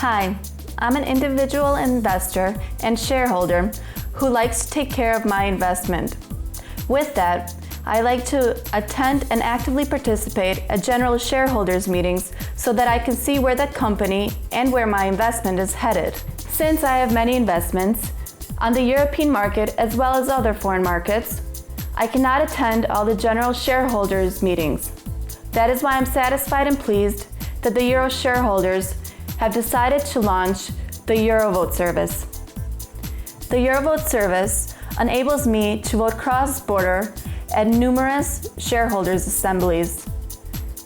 Hi, I'm an individual investor and shareholder who likes to take care of my investment. With that, I like to attend and actively participate at general shareholders meetings so that I can see where the company and where my investment is headed. Since I have many investments on the European market as well as other foreign markets, I cannot attend all the general shareholders meetings. That is why I'm satisfied and pleased that the Euro shareholders have decided to launch the Eurovote service. The Eurovote service enables me to vote cross-border at numerous shareholders' assemblies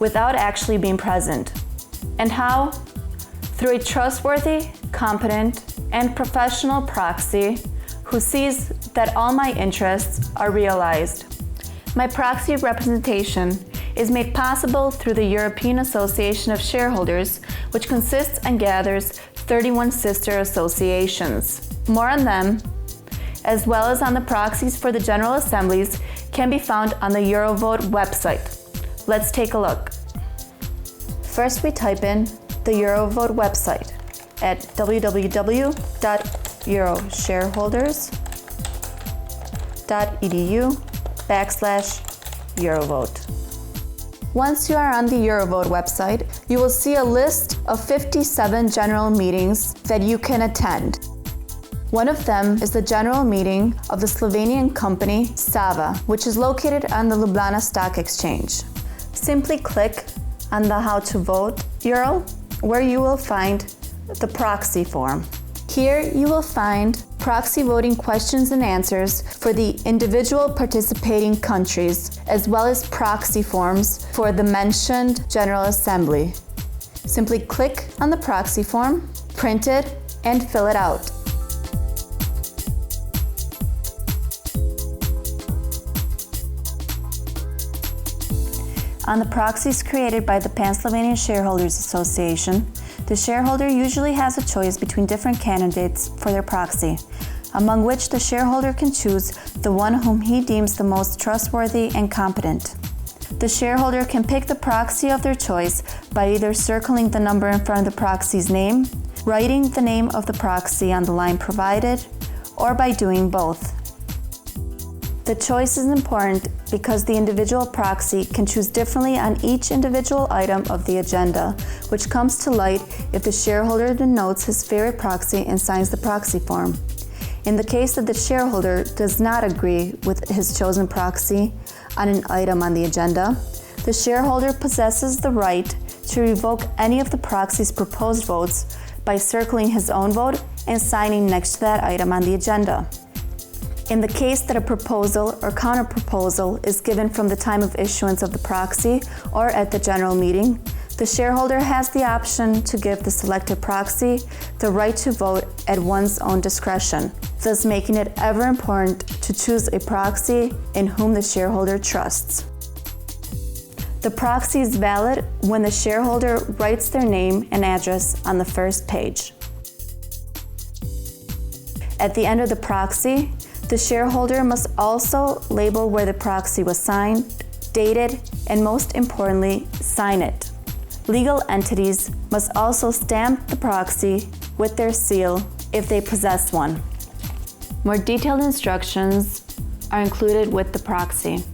without actually being present. And how? Through a trustworthy, competent, and professional proxy who sees that all my interests are realized. My proxy representation is made possible through the European Association of Shareholders, which consists and gathers 31 sister associations. More on them, as well as on the proxies for the General Assemblies, can be found on the Eurovote website. Let's take a look. First, we type in the Eurovote website at www.euroshareholders.edu/Eurovote. Once you are on the Eurovote website, you will see a list of 57 general meetings that you can attend. One of them is the general meeting of the Slovenian company Sava, which is located on the Ljubljana Stock Exchange. Simply click on the How to Vote URL, where you will find the proxy form. Here you will find proxy voting questions and answers for the individual participating countries, as well as proxy forms for the mentioned General Assembly. Simply click on the proxy form, print it, and fill it out. On the proxies created by the Pan-Slovenian Shareholders Association, the shareholder usually has a choice between different candidates for their proxy, among which the shareholder can choose the one whom he deems the most trustworthy and competent. The shareholder can pick the proxy of their choice by either circling the number in front of the proxy's name, writing the name of the proxy on the line provided, or by doing both. The choice is important because the individual proxy can choose differently on each individual item of the agenda, which comes to light if the shareholder denotes his favorite proxy and signs the proxy form. In the case that the shareholder does not agree with his chosen proxy on an item on the agenda, the shareholder possesses the right to revoke any of the proxy's proposed votes by circling his own vote and signing next to that item on the agenda. In the case that a proposal or counter-proposal is given from the time of issuance of the proxy or at the general meeting, the shareholder has the option to give the selected proxy the right to vote at one's own discretion, thus making it ever important to choose a proxy in whom the shareholder trusts. The proxy is valid when the shareholder writes their name and address on the first page. At the end of the proxy, the shareholder must also label where the proxy was signed, dated, and most importantly, sign it. Legal entities must also stamp the proxy with their seal if they possess one. More detailed instructions are included with the proxy.